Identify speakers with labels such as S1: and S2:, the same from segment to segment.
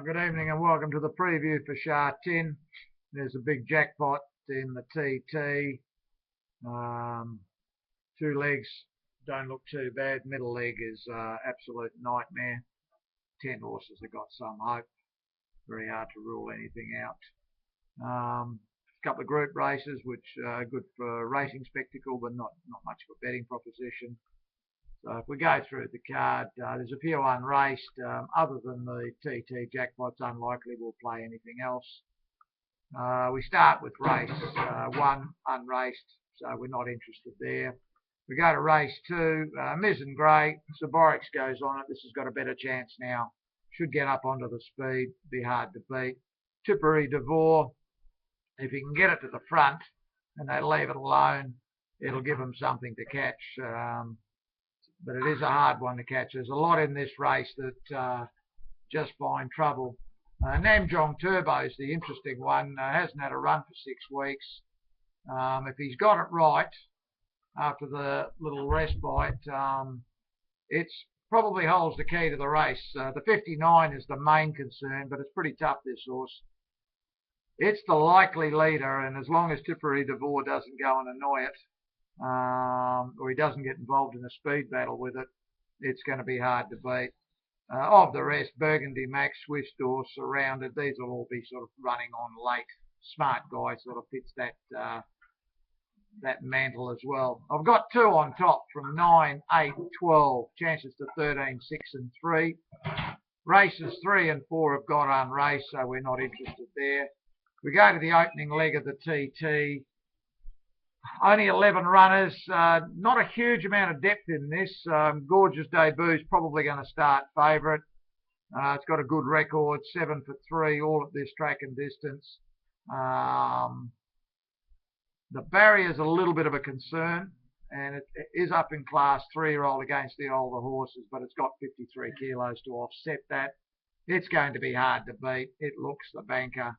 S1: Good evening and welcome to the preview for Sha Tin. There's a big jackpot in the TT. Two legs don't look too bad. Middle leg is absolute nightmare. 10 horses have got some hope. Very hard to rule anything out. A couple of group races which are good for racing spectacle but not much of a betting proposition. So if we go through the card, there's a few unraced. Other than the TT jackpot's unlikely we'll play anything else. We start with race 1, unraced, so we're not interested there. We go to race 2, Miz and Grey. Saborix goes on it. This has got a better chance now. Should get up onto the speed, be hard to beat. Tipperary Devore, if he can get it to the front and they leave it alone, it'll give them something to catch. But it is a hard one to catch. There's a lot in this race that just find trouble. Namjong Turbo's the interesting one. Hasn't had a run for 6 weeks. If he's got it right after the little respite, it probably holds the key to the race. The 59 is the main concern, but it's pretty tough, this horse. It's the likely leader, and as long as Tipperary Devore doesn't go and annoy it, or he doesn't get involved in a speed battle with it, it's going to be hard to beat. Of the rest, Burgundy, Max, Swiss Door, Surrounded, these will all be sort of running on late. Smart Guy sort of fits that mantle as well. I've got 2 on top from 9, 8, 12, chances to 13, 6 and 3. Races 3 and 4 have got unraced, so we're not interested there. We go to the opening leg of the TT. Only 11 runners, not a huge amount of depth in this. Gorgeous Debut's probably going to start favourite. It's got a good record, 7 for 3, all at this track and distance. The barrier's a little bit of a concern, and it is up in class 3-year-old against the older horses, but it's got 53 kilos to offset that. It's going to be hard to beat. It looks the banker.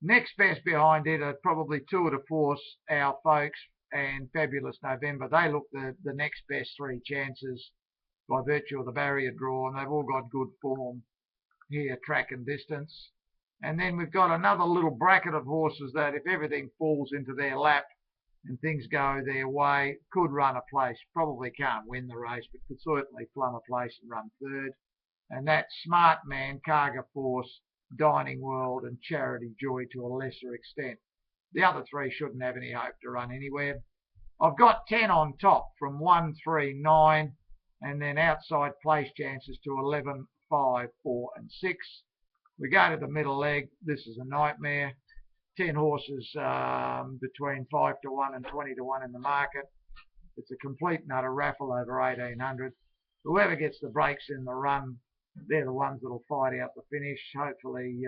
S1: Next best behind it are probably Tour de Force, Our Folks, and Fabulous November. They look the next best 3 chances by virtue of the barrier draw, and they've all got good form here, track and distance. And then we've got another little bracket of horses that, if everything falls into their lap and things go their way, could run a place. Probably can't win the race, but could certainly plumb a place and run 3rd. And that's Smart Man, Carga Force, Dining World and Charity Joy to a lesser extent. The other 3 shouldn't have any hope to run anywhere. I've got 10 on top from 1, 3, 9, and then outside place chances to 11, 5, 4 and 6. We go to the middle leg. This is a nightmare. 10 horses between 5 to 1 and 20 to 1 in the market. It's a complete and utter raffle over 1800. Whoever gets the breaks in the run, they're the ones that'll fight out the finish. Hopefully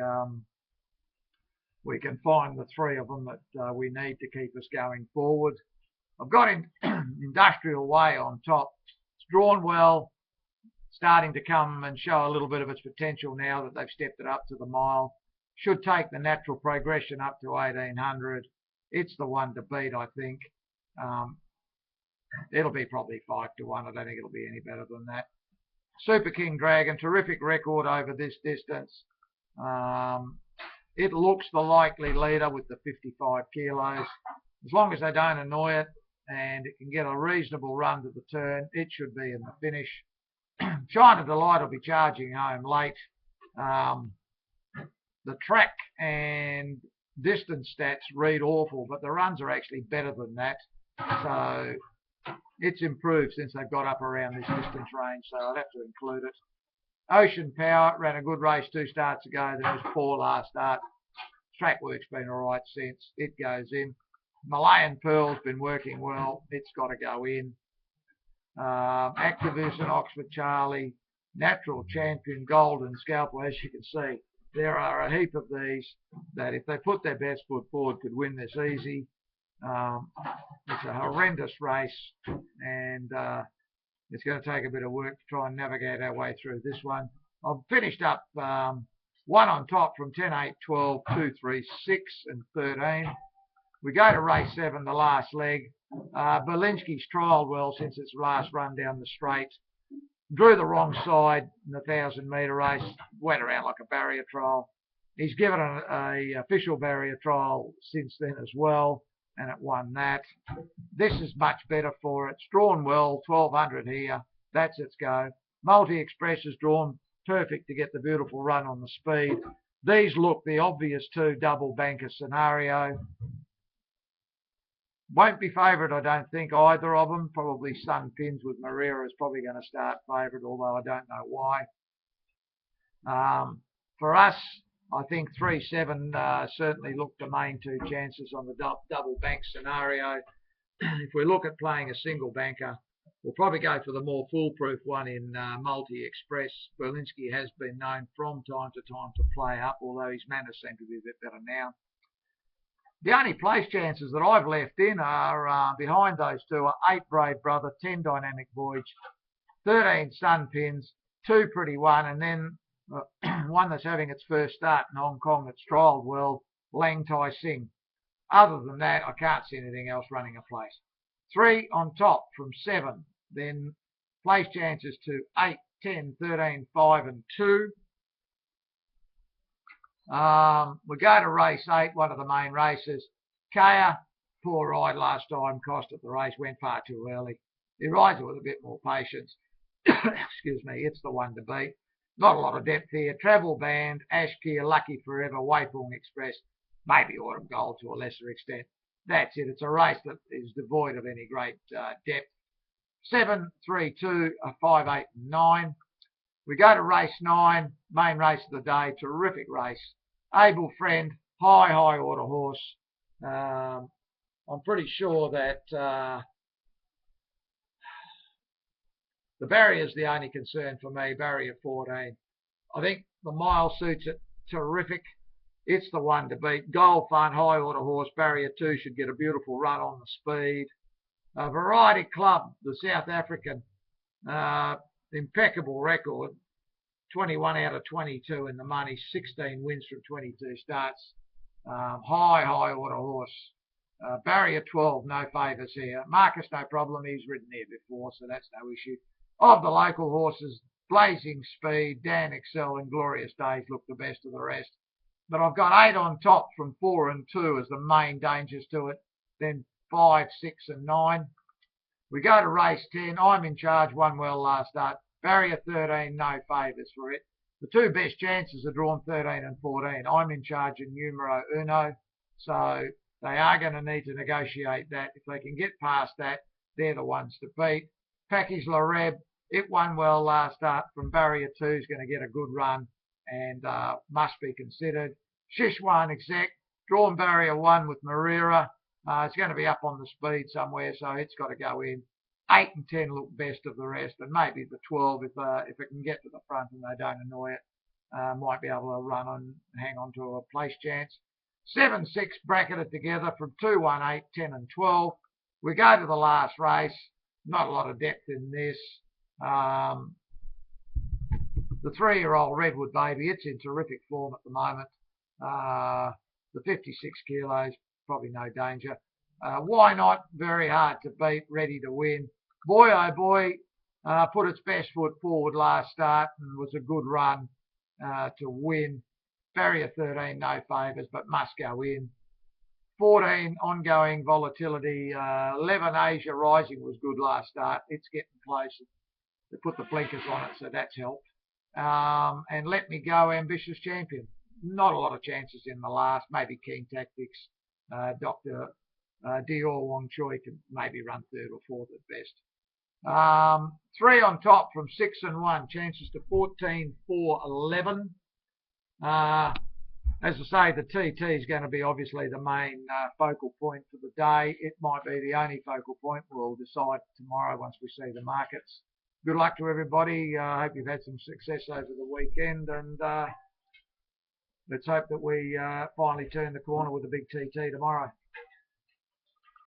S1: we can find the 3 of them that we need to keep us going forward. I've got Industrial Way on top. It's drawn well, starting to come and show a little bit of its potential now that they've stepped it up to the mile. Should take the natural progression up to 1800. It's the one to beat, I think. It'll be probably 5 to 1. I don't think it'll be any better than that. Super King Dragon, terrific record over this distance. It looks the likely leader with the 55 kilos. As long as they don't annoy it and it can get a reasonable run to the turn, it should be in the finish. China Delight will be charging home late. The track and distance stats read awful, but the runs are actually better than that. So it's improved since they've got up around this distance range, so I'd have to include it. Ocean Power ran a good race 2 starts ago. There was poor last start. Track work's been all right since. It goes in. Malayan Pearl's been working well. It's got to go in. Activision, Oxford Charlie, Natural Champion, Golden Scalpel. As you can see, there are a heap of these that if they put their best foot forward could win this easy. It's a horrendous race, and it's going to take a bit of work to try and navigate our way through this one. I've finished up 1 on top from 10, 8, 12, 2, 3, 6 and 13. We go to race 7, the last leg. Berlinski's trialled well since its last run down the straight. Drew the wrong side in the 1,000-metre race, went around like a barrier trial. He's given a official barrier trial since then as well, and it won that. This is much better for it. It's drawn well, 1,200 here. That's its go. Multi-Express is drawn perfect to get the beautiful run on the speed. These look the obvious two double banker scenario. Won't be favourite, I don't think, either of them. Probably Sha Tin with Maria is probably going to start favourite, although I don't know why. For us, I think 3-7 certainly look the main two chances on the double bank scenario. If we look at playing a single banker, we'll probably go for the more foolproof one in Multi-Express. Berlinski has been known from time to time to play up, although his manners seem to be a bit better now. The only place chances that I've left in are behind those two are 8 Brave Brother, 10 Dynamic Voyage, 13 Sun Pins, 2 Pretty One, and then one that's having its first start in Hong Kong that's trialled well, Lang Tai Sing. Other than that, I can't see anything else running a place. 3 on top from 7, then place chances to 8, 10, 13, 5 and 2. We go to race 8, one of the main races. Kaya, poor ride last time, cost at the race, went far too early. He rides it with a bit more patience. Excuse me, it's the one to beat. Not a lot of depth here. Travel Band, Ashkia, Lucky Forever, Weipung Express, maybe Autumn Gold to a lesser extent. That's it. It's a race that is devoid of any great depth. 7, 3, 2, 5, 8, and 9. We go to race 9, main race of the day. Terrific race. Able Friend, high order horse. I'm pretty sure that the barrier is the only concern for me, barrier 14. I think the mile suits it terrific. It's the one to beat. Gold Fun, high order horse, barrier 2 should get a beautiful run on the speed. Variety Club, the South African, impeccable record. 21 out of 22 in the money, 16 wins from 22 starts. High order horse. Barrier 12, no favours here. Marcus, no problem. He's ridden here before, so that's no issue. Of the local horses, Blazing Speed, Dan Excel and Glorious Days look the best of the rest. But I've got 8 on top from 4 and 2 as the main dangers to it. Then 5, 6 and 9. We go to race 10. I'm in charge, won well last start. Barrier 13, no favours for it. The two best chances are drawn 13 and 14. I'm in charge in numero uno. So they are going to need to negotiate that. If they can get past that, they're the ones to beat. Package Lareb, it won well last start from barrier 2, is going to get a good run and must be considered. Shishwan Exec, drawn barrier 1 with Marira. It's going to be up on the speed somewhere, so it's got to go in. 8 and 10 look best of the rest, and maybe the 12, if it can get to the front and they don't annoy it, might be able to run on, hang on to a place chance. 7, 6 bracketed together from 2, 1, 8, 10 and 12. We go to the last race. Not a lot of depth in this. The 3-year-old Redwood Baby, it's in terrific form at the moment. The 56 kilos, probably no danger. Why not? Very hard to beat, ready to win. Boy, oh boy, put its best foot forward last start and was a good run to win. Barrier 13, no favours, but must go in. 14, ongoing volatility. 11, Asia Rising was good last start. It's getting closer. They put the blinkers on it, so that's helped. And Let Me Go, Ambitious Champion. Not a lot of chances in the last. Maybe King Tactics. Dr. Dior Wong Choi can maybe run 3rd or 4th at best. 3 on top from 6 and 1. Chances to 14, 4, 11. As I say, the TT is going to be obviously the main focal point for the day. It might be the only focal point. We'll decide tomorrow once we see the markets. Good luck to everybody. I hope you've had some success over the weekend, and let's hope that we finally turn the corner with a big TT tomorrow.